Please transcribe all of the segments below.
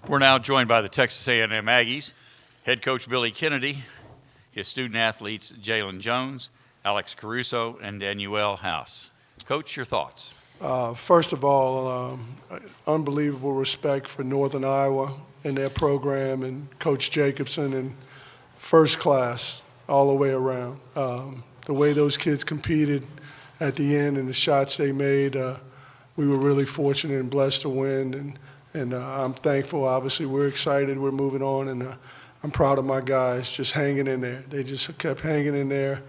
We're now joined by the Texas A&M Aggies, head coach Billy Kennedy, his student athletes Jalen Jones, Alex Caruso, and Danielle House. Coach, your thoughts? First of all, unbelievable respect for Northern Iowa and their program and Coach Jacobson, and first class all the way around. The way those kids competed at the end and the shots they made, we were really fortunate and blessed to win. And I'm thankful. Obviously, we're excited. We're moving on, and I'm proud of my guys just hanging in there. They just kept hanging in there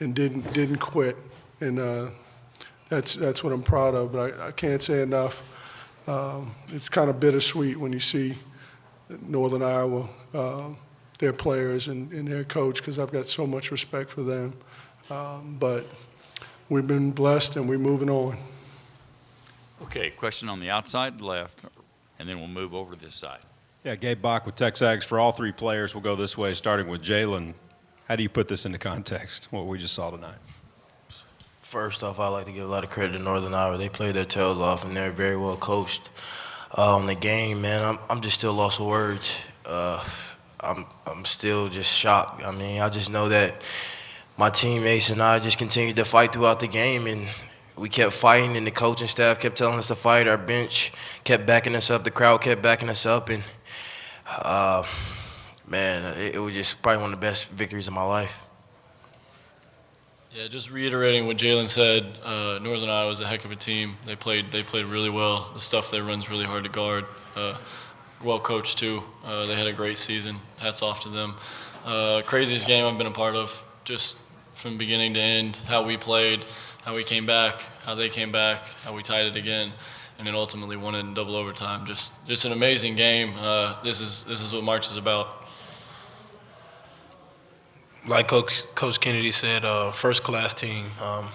and didn't quit. And that's what I'm proud of. But I can't say enough. It's kind of bittersweet when you see Northern Iowa, their players and their coach, because I've got so much respect for them. But we've been blessed, and we're moving on. Okay, question on the outside left, and then we'll move over to this side. Yeah, Gabe Bach with TexAgs. For all three players, we'll go this way, starting with Jalen. How do you put this into context, what we just saw tonight? First off, I'd like to give a lot of credit to Northern Iowa. They played their tails off, and they're very well coached. On the game, man, I'm just still lost for words. I'm still just shocked. I mean, I just know that my teammates and I just continued to fight throughout the game, and we kept fighting, and the coaching staff kept telling us to fight. Our bench kept backing us up. The crowd kept backing us up, and man, it was just probably one of the best victories of my life. Yeah, just reiterating what Jalen said, Northern Iowa is a heck of a team. They played really well. The stuff they run's really hard to guard. Well coached too. They had a great season. Hats off to them. Craziest game I've been a part of, just from beginning to end. How we played, how we came back, how they came back, how we tied it again, and then ultimately won it in double overtime. Just an amazing game. This is what March is about. Like Coach Kennedy said, first-class team,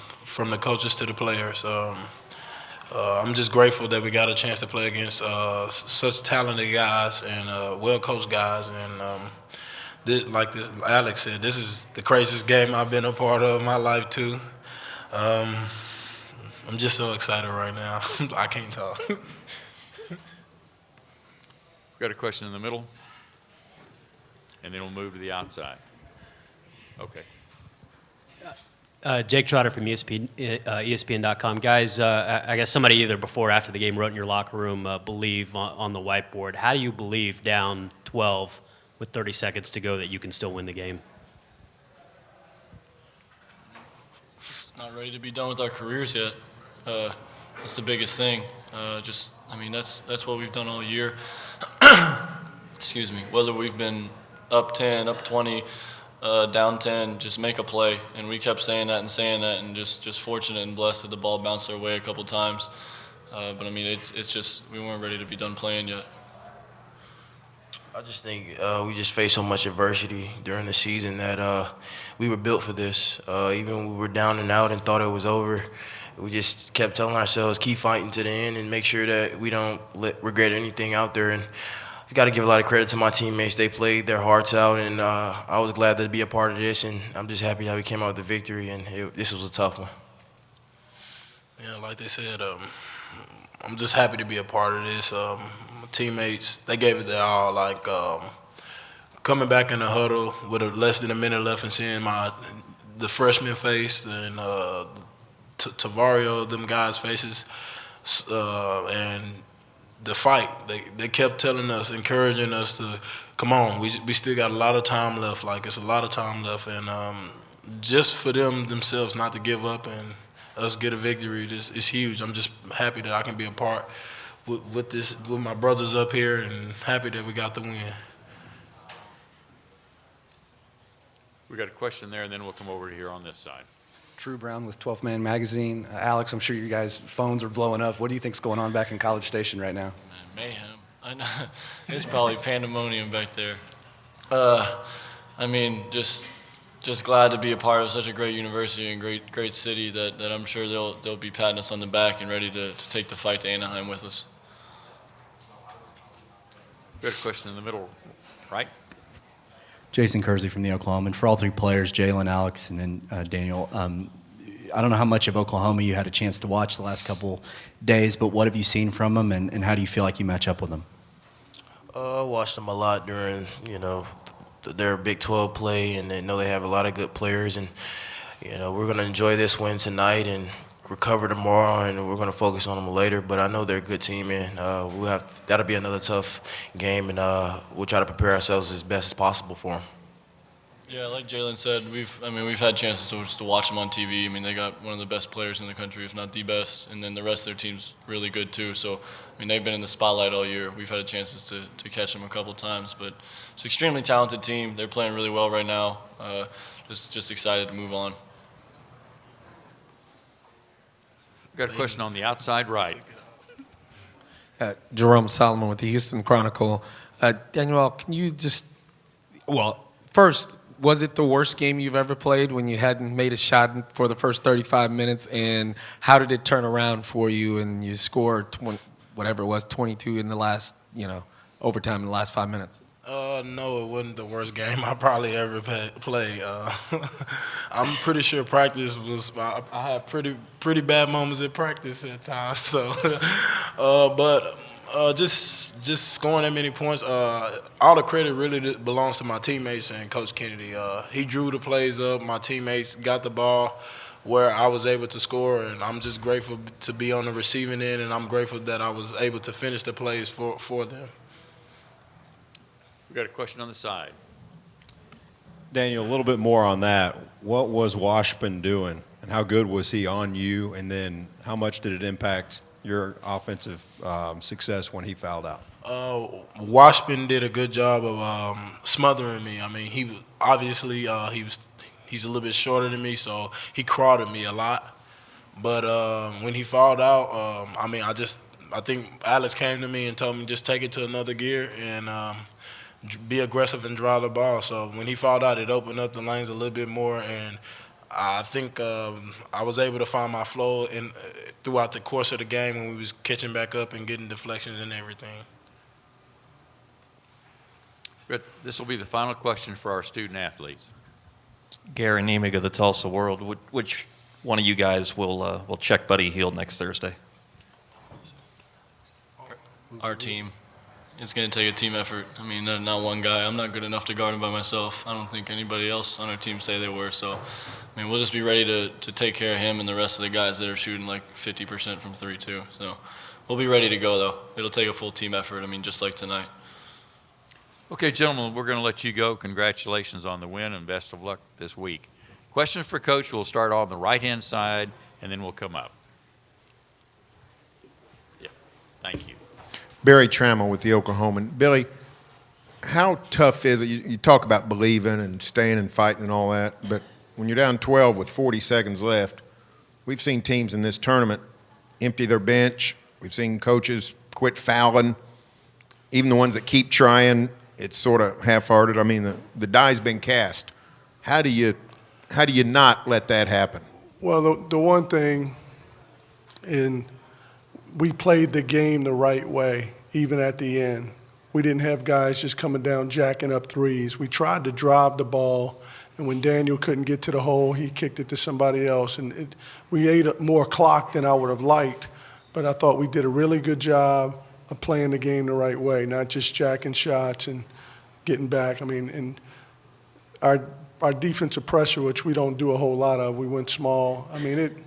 from the coaches to the players. I'm just grateful that we got a chance to play against such talented guys and well-coached guys. And like Alex said, this is the craziest game I've been a part of in my life too. I'm just so excited right now. I can't talk. We've got a question in the middle, and then we'll move to the outside. Okay. Jake Trotter from ESPN.com. Guys, I guess somebody either before or after the game wrote in your locker room, believe on the whiteboard. How do you believe down 12 with 30 seconds to go that you can still win the game? Not ready to be done with our careers yet. That's the biggest thing. I mean, that's what we've done all year. Excuse me. Whether we've been up 10, up 20, down 10, just make a play. And we kept saying that, and just fortunate and blessed that the ball bounced our way a couple times. But I mean, it's just we weren't ready to be done playing yet. I just think we just faced so much adversity during the season that we were built for this. Even when we were down and out and thought it was over, we just kept telling ourselves, keep fighting to the end and make sure that we don't regret anything out there. And I've got to give a lot of credit to my teammates. They played their hearts out, and I was glad to be a part of this, and I'm just happy how we came out with the victory, and this was a tough one. Yeah, like they said, I'm just happy to be a part of this. My teammates, they gave it their all. Like coming back in the huddle with less than a minute left and seeing the freshman face and Tavario, them guys' faces, and the fight. They kept telling us, encouraging us to come on. We still got a lot of time left. Like, it's a lot of time left, and just for them themselves not to give up and us get a victory, it's huge. I'm just happy that I can be a part with my brothers up here, and happy that we got the win. We got a question there, and then we'll come over to here on this side. Drew Brown with 12th Man Magazine. Alex, I'm sure you guys' phones are blowing up. What do you think's going on back in College Station right now? Mayhem. I know. It's probably pandemonium back there. I mean, just glad to be a part of such a great university and great city that I'm sure they'll be patting us on the back and ready to take the fight to Anaheim with us. We got a question in the middle, right? Jason Kersey from the Oklahoman. For all three players, Jalen, Alex, and then Daniel, I don't know how much of Oklahoma you had a chance to watch the last couple days, but what have you seen from them, and how do you feel like you match up with them? I watched them a lot during, their Big 12 play, and they know they have a lot of good players. And, we're going to enjoy this win tonight and recover tomorrow, and we're going to focus on them later. But I know they're a good team, and that'll be another tough game, and we'll try to prepare ourselves as best as possible for them. Yeah, like Jalen said, we've had chances to watch them on TV. I mean, they got one of the best players in the country, if not the best, and then the rest of their team's really good too. So, I mean, they've been in the spotlight all year. We've had chances to catch them a couple times, but it's an extremely talented team. They're playing really well right now. Just excited to move on. We've got a question on the outside right. Jerome Solomon with the Houston Chronicle. Daniel, can you first, was it the worst game you've ever played when you hadn't made a shot for the first 35 minutes? And how did it turn around for you and you scored 22 in the last, overtime in the last 5 minutes? No, it wasn't the worst game I probably ever played. I'm pretty sure practice was. I had pretty bad moments at practice at times. So, just scoring that many points. All the credit really belongs to my teammates and Coach Kennedy. He drew the plays up. My teammates got the ball where I was able to score, and I'm just grateful to be on the receiving end, and I'm grateful that I was able to finish the plays for them. We've got a question on the side. Daniel, a little bit more on that. What was Washpin doing, and how good was he on you? And then how much did it impact your offensive success when he fouled out? Washpin did a good job of smothering me. I mean, he was obviously he's a little bit shorter than me, so he crawled at me a lot. But when he fouled out, I think Alex came to me and told me just take it to another gear and be aggressive and drive the ball. So when he fouled out, it opened up the lanes a little bit more, and I think I was able to find my flow throughout the course of the game when we was catching back up and getting deflections and everything. Good. This will be the final question for our student athletes. Gary Nemig of the Tulsa World. Which one of you guys will check Buddy Hield next Thursday? Our team. It's going to take a team effort. I mean, not one guy. I'm not good enough to guard him by myself. I don't think anybody else on our team say they were. So, I mean, we'll just be ready to take care of him and the rest of the guys that are shooting like 50% from 3 too. So, we'll be ready to go, though. It'll take a full team effort, I mean, just like tonight. Okay, gentlemen, we're going to let you go. Congratulations on the win and best of luck this week. Questions for Coach. We'll start on the right-hand side, and then we'll come up. Yeah, thank you. Barry Trammell with the Oklahoman. Billy, how tough is it? You talk about believing and staying and fighting and all that, but when you're down 12 with 40 seconds left, we've seen teams in this tournament empty their bench. We've seen coaches quit fouling. Even the ones that keep trying, it's sort of half-hearted. I mean, the die's been cast. How do you not let that happen? Well, the one thing we played the game the right way, even at the end. We didn't have guys just coming down jacking up threes. We tried to drive the ball, and when Daniel couldn't get to the hole, he kicked it to somebody else. And we ate more clock than I would have liked, but I thought we did a really good job of playing the game the right way, not just jacking shots and getting back. I mean, and our defensive pressure, which we don't do a whole lot of, we went small. I mean,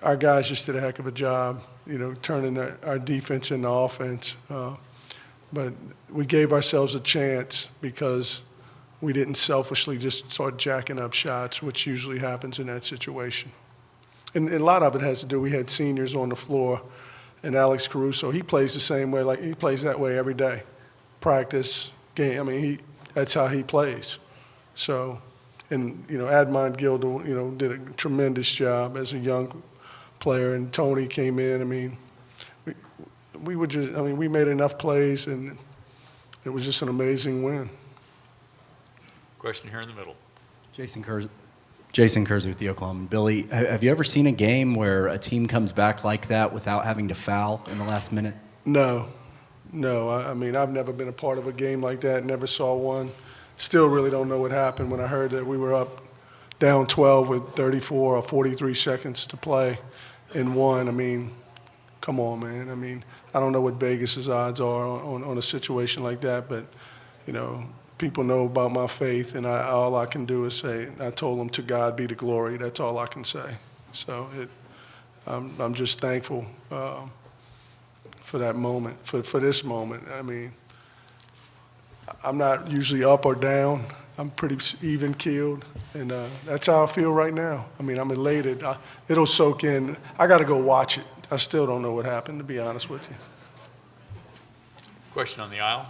our guys just did a heck of a job, turning our defense into offense. But we gave ourselves a chance because we didn't selfishly just start jacking up shots, which usually happens in that situation. And a lot of it has to do, we had seniors on the floor, and Alex Caruso, he plays the same way, like he plays that way every day. Practice, game, I mean, that's how he plays. So, and, Admon Gilda, did a tremendous job as a young player, and Tony came in. I mean, we made enough plays, and it was just an amazing win. Question here in the middle. Jason Kersey with the Oklahoma. Billy, have you ever seen a game where a team comes back like that without having to foul in the last minute? No. I mean, I've never been a part of a game like that, never saw one. Still really don't know what happened when I heard that we were up down 12 with 34 or 43 seconds to play and won. I mean, come on, man. I mean, I don't know what Vegas's odds are on a situation like that, but, you know, people know about my faith, and all I can do is say, I told them, to God be the glory. That's all I can say. So I'm just thankful for that moment, for this moment. I mean, I'm not usually up or down. I'm pretty even keeled, and that's how I feel right now. I mean, I'm elated. It'll soak in. I got to go watch it. I still don't know what happened, to be honest with you. Question on the aisle.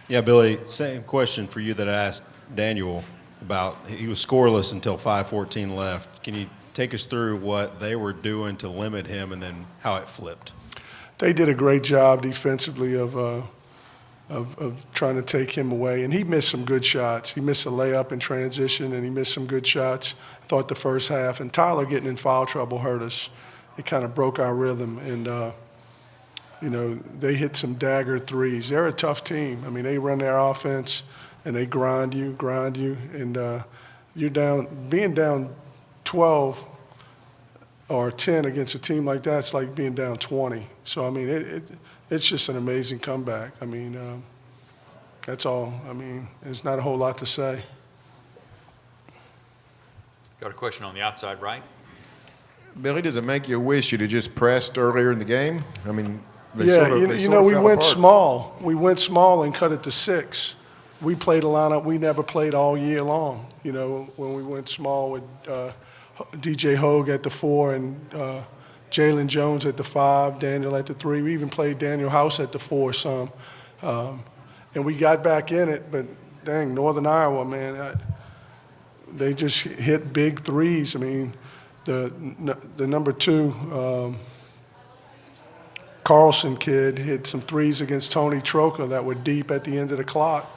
Yeah, Billy, same question for you that I asked Daniel about. He was scoreless until 5:14 left. Can you take us through what they were doing to limit him and then how it flipped? They did a great job defensively of trying to take him away, and he missed some good shots. He missed a layup in transition, and he missed some good shots, I thought, the first half. And Tyler getting in foul trouble hurt us. It kind of broke our rhythm, and you know, they hit some dagger threes. They're a tough team. I mean, they run their offense, and they grind you, and you're down. Being down 12 or 10 against a team like that, it's like being down 20. So I mean, it's just an amazing comeback. I mean, that's all. I mean, there's not a whole lot to say. Got a question on the outside right. Billy, does it make you wish you'd have just pressed earlier in the game? I mean, they Yeah, sort of, they you sort know, of we fell went apart. small. We went small and cut it to 6. We played a lineup we never played all year long. You know, when we went small with DJ Hogue at the 4 and Jalen Jones at the 5, Daniel at the 3. We even played Daniel House at the 4 some. And we got back in it, but dang, Northern Iowa, man, they just hit big threes. I mean, the number 2, Carlson kid, hit some threes against Tony Troca that were deep at the end of the clock.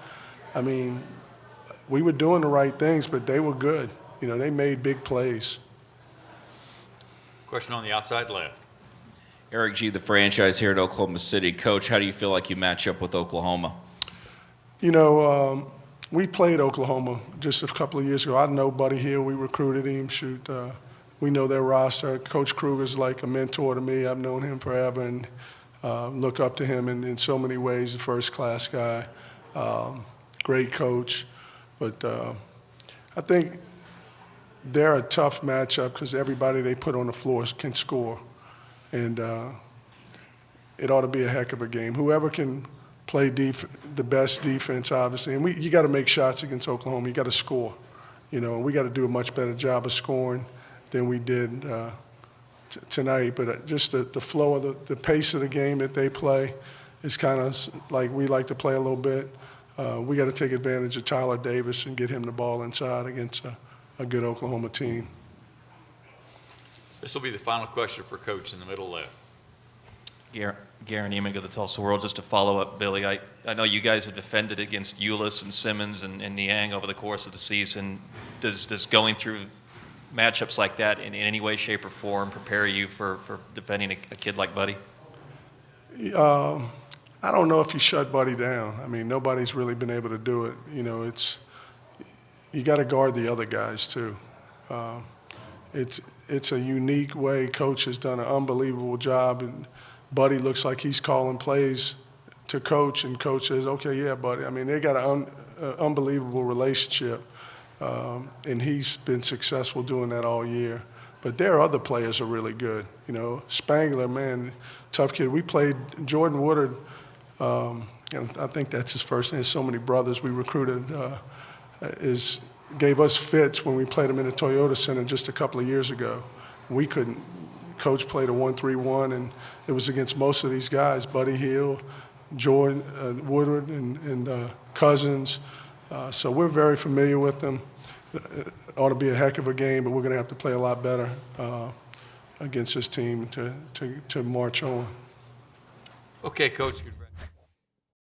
I mean, we were doing the right things, but they were good. You know, they made big plays. Question on the outside left. Eric G., the franchise here at Oklahoma City. Coach, how do you feel like you match up with Oklahoma? You know, we played Oklahoma just a couple of years ago. I know Buddy Hield. We recruited him. We know their roster. Coach Kruger's like a mentor to me. I've known him forever and look up to him in so many ways. A first-class guy, great coach. But I think they're a tough matchup because everybody they put on the floor can score. And it ought to be a heck of a game. Whoever can play the best defense, obviously. And you got to make shots against Oklahoma. You got to score. You know, and we got to do a much better job of scoring than we did tonight. But just the flow of the pace of the game that they play is kind of like we like to play a little bit. We got to take advantage of Tyler Davis and get him the ball inside against a good Oklahoma team. This will be the final question for Coach in the middle left. Garen Emick of the Tulsa World, just to follow up, Billy, I know you guys have defended against Ulis and Simmons and Niang over the course of the season. Does going through matchups like that in any way, shape, or form prepare you for defending a kid like Buddy? I don't know if you shut Buddy down. I mean, nobody's really been able to do it. You know, you got to guard the other guys too. It's a unique way. Coach has done an unbelievable job, and Buddy looks like he's calling plays to Coach, and Coach says, "Okay, yeah, Buddy." I mean, they got an unbelievable relationship, and he's been successful doing that all year. But their other players are really good. You know, Spangler, man, tough kid. We played Jordan Woodard. And I think that's his first name. There's so many brothers we recruited. Gave us fits when we played him in the Toyota Center just a couple of years ago. We couldn't. Coach played a 1-3-1, and it was against most of these guys: Buddy Hield, Jordan Woodard, and Cousins. So we're very familiar with them. It ought to be a heck of a game, but we're going to have to play a lot better against this team to march on. Okay, Coach.